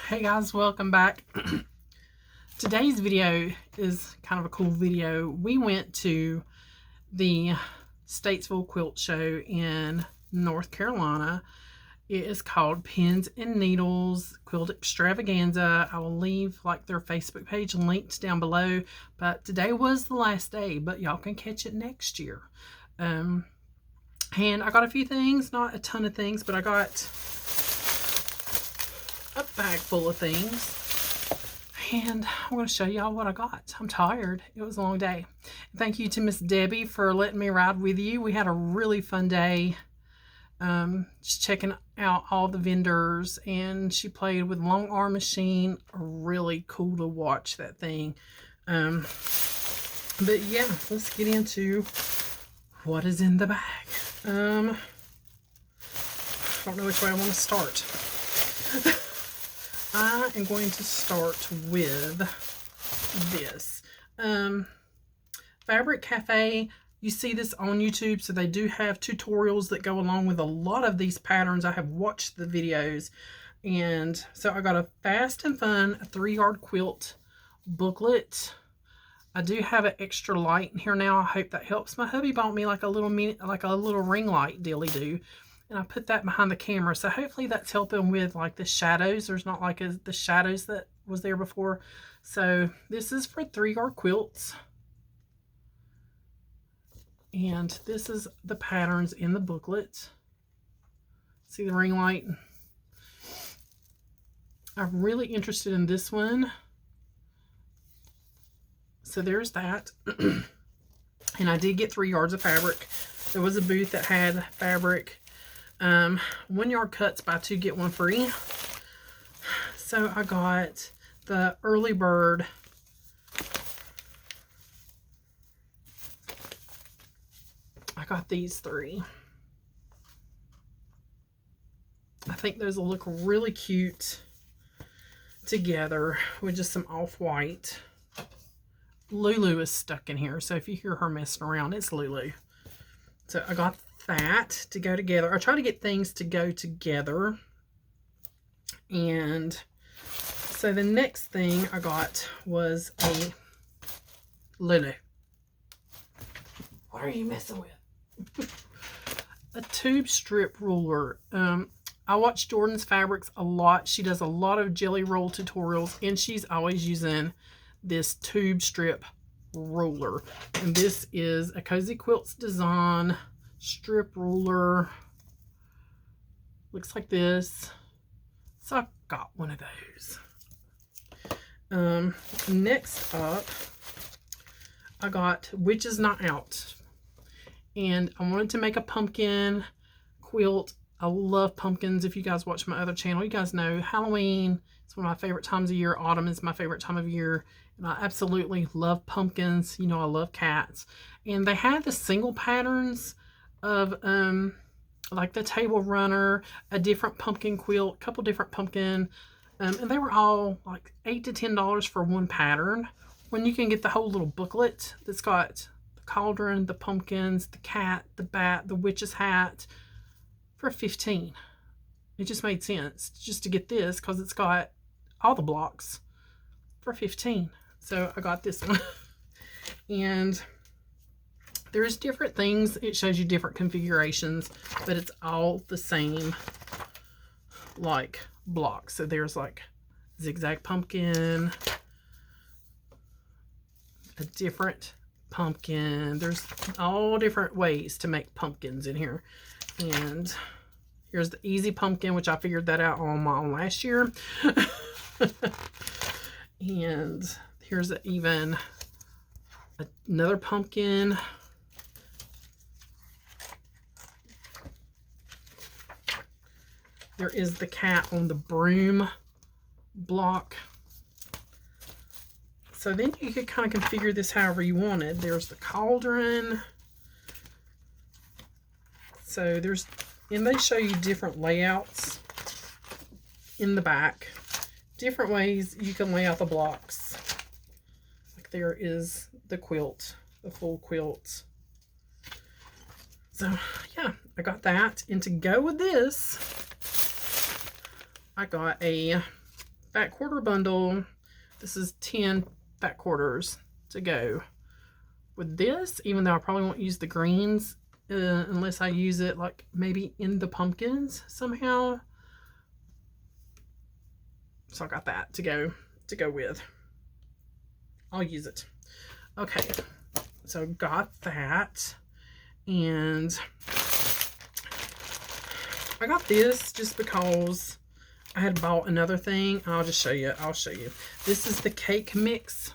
Hey guys, welcome back. Today's video is kind of a cool video. We went to the Statesville quilt show in North Carolina. It is called Pins and Needles Quilt Extravaganza. I will leave like their Facebook page linked down below, but today was the last day, but y'all can catch it next year. And I got a few things, not a ton of things, but I got a bag full of things, and I'm going to show y'all what I got. I'm tired. It was a long day. Thank you to Miss Debbie for letting me ride with you. We had a really fun day, just checking out all the vendors, and she played with long arm machine. Really cool to watch that thing. But yeah, let's get into what is in the bag. I don't know which way I want to start. I am going to start with this. Fabric Cafe. You see this on YouTube, so they do have tutorials that go along with a lot of these patterns. I have watched the videos, and so I got a Fast and Fun 3-yard quilt booklet. I do have an extra light in here now. I hope that helps. My hubby bought me like a little ring light dilly-doo, and I put that behind the camera, so hopefully that's helping with like the shadows. There's not like the shadows that was there before. So this is for 3-yard quilts, and this is the patterns in the booklet. See the ring light? I'm really interested in this one, so there's that. And I did get 3 yards of fabric. There was a booth that had fabric. 1 yard cuts, buy 2 get 1 free. So I got the early bird I got these 3. I think those will look really cute together with just some off-white. Lulu is stuck in here, so if you hear her messing around, it's Lulu. So I got that to go together. I try to get things to go together. And so the next thing I got was a Lulu. What are you messing with? A tube strip ruler. I watch Jordan's Fabrics a lot. She does a lot of jelly roll tutorials, and she's always using this tube strip ruler. And this is a Cozy Quilts Design strip ruler. Looks like this. So I got one of those. Next up, I got Witch's Not Out, and I wanted to make a pumpkin quilt. I love pumpkins. If you guys watch my other channel, you guys know Halloween is one of my favorite times of year. Autumn is my favorite time of year, and I absolutely love pumpkins. You know, I love cats. And they had the single patterns of like the table runner, a different pumpkin quilt, a couple different pumpkin, and they were all like $8 to $10 for one pattern, when you can get the whole little booklet that's got the cauldron, the pumpkins, the cat, the bat, the witch's hat for $15. It just made sense just to get this because it's got all the blocks for $15. So I got this one. And there's different things. It shows you different configurations, but it's all the same like blocks. So there's like zigzag pumpkin, a different pumpkin. There's all different ways to make pumpkins in here. And here's the easy pumpkin, which I figured that out on my own last year. And here's even another pumpkin. There is the cat on the broom block. So then you could kind of configure this however you wanted. There's the cauldron. So there's, and they show you different layouts in the back. Different ways you can lay out the blocks. Like there is the quilt, the full quilt. So yeah, I got that. And to go with this, I got a fat quarter bundle. This is 10 fat quarters to go with this, even though I probably won't use the greens unless I use it like maybe in the pumpkins somehow. So I got that to go with. I'll use it. Okay, so got that, and I got this just because I had bought another thing. I'll just show you. I'll show you. This is the cake mix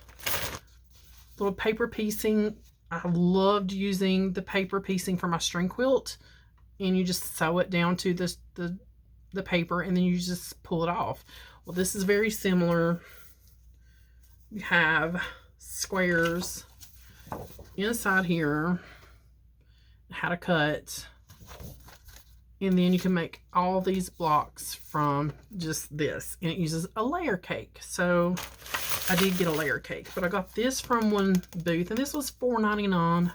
little paper piecing. I loved using the paper piecing for my string quilt, and you just sew it down to the paper, and then you just pull it off. Well, this is very similar. You have squares inside here, how to cut, and then you can make all these blocks from just this, and it uses a layer cake. So I did get a layer cake, but I got this from one booth, and this was $4.99.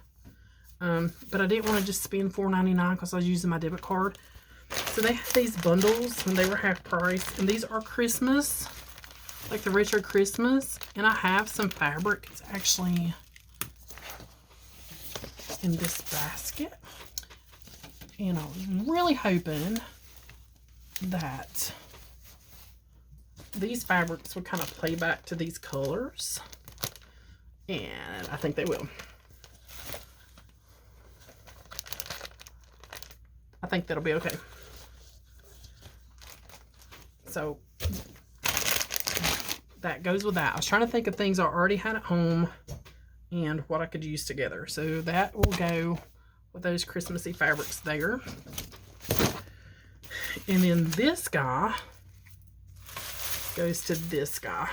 But I didn't want to just spend $4.99 because I was using my debit card. So they had these bundles and they were half price, and these are Christmas, like the retro Christmas. And I have some fabric. It's actually in this basket, and I was really hoping that these fabrics would kind of play back to these colors, and I think they will. I think that'll be okay. So that goes with that. I was trying to think of things I already had at home and what I could use together. So that will go with those Christmassy fabrics there. And then this guy goes to this guy.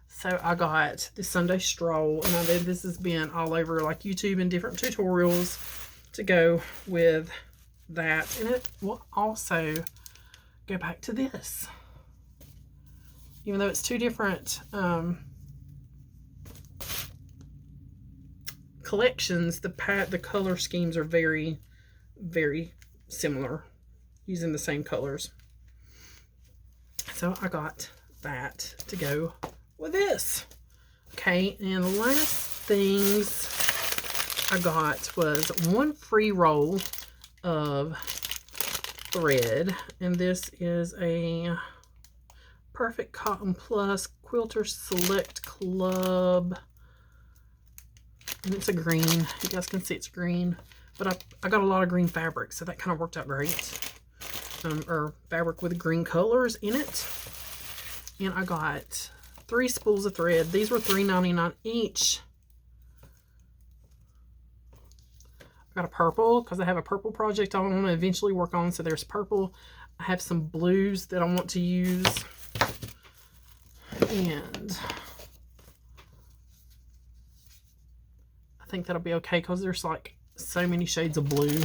So I got the Sunday Stroll, and I know this has been all over like YouTube and different tutorials to go with that. And it will also go back to this. Even though it's two different collections, the color schemes are very, very similar, using the same colors. So I got that to go with this. Okay, and the last things I got was one free roll of thread, and this is a Perfect Cotton Plus Quilter Select Club, and it's a green. You guys can see it's green, but I got a lot of green fabric, so that kind of worked out great. Or fabric with green colors in it. And I got 3 spools of thread. These were $3.99 each. I got a purple because I have a purple project I want to eventually work on. So there's purple. I have some blues that I want to use. And I think that'll be okay because there's like so many shades of blue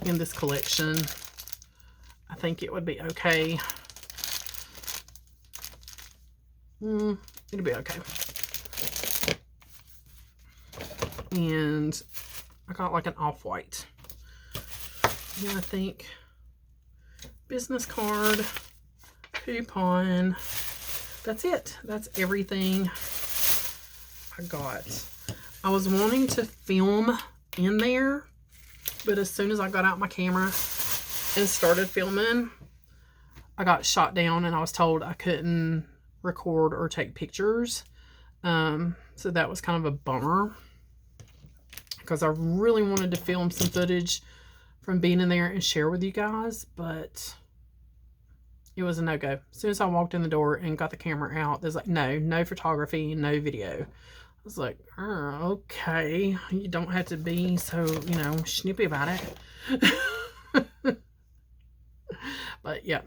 in this collection. I think it would be okay. It'll be okay. And I got like an off-white. And I think business card, coupon. That's it. That's everything I got. I was wanting to film in there, but as soon as I got out my camera and started filming, I got shot down and I was told I couldn't record or take pictures. So that was kind of a bummer because I really wanted to film some footage from being in there and share with you guys, but it was a no-go. As soon as I walked in the door and got the camera out, there's like, no photography, no video. I was like, oh, okay, you don't have to be so, snippy about it. But yeah.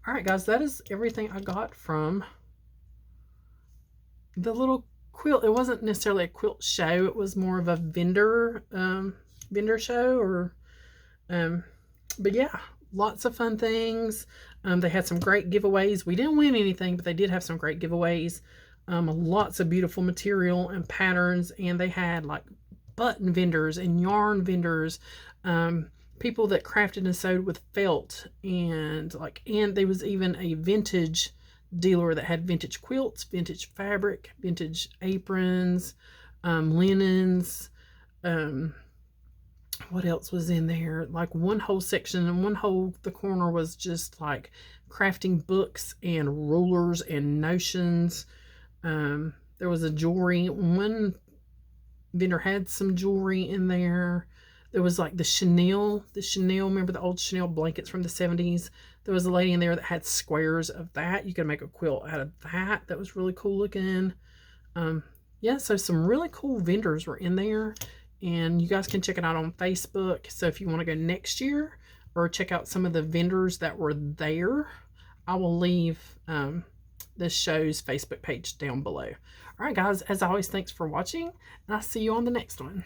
All right, guys, that is everything I got from the little quilt. It wasn't necessarily a quilt show. It was more of a vendor show, or but yeah, lots of fun things. They had some great giveaways. We didn't win anything, but they did have some great giveaways. Lots of beautiful material and patterns, and they had like button vendors and yarn vendors, people that crafted and sewed with felt, and there was even a vintage dealer that had vintage quilts, vintage fabric, vintage aprons, linens. What else was in there? Like one whole section, and the corner was just like crafting books and rulers and notions. There was a jewelry. One vendor had some jewelry in there. There was like the Chanel, remember the old Chanel blankets from the 70s? There was a lady in there that had squares of that. You could make a quilt out of that. That was really cool looking. Yeah, so some really cool vendors were in there, and you guys can check it out on Facebook. So if you want to go next year or check out some of the vendors that were there, I will leave this show's Facebook page down below. All right, guys, as always, thanks for watching, and I'll see you on the next one.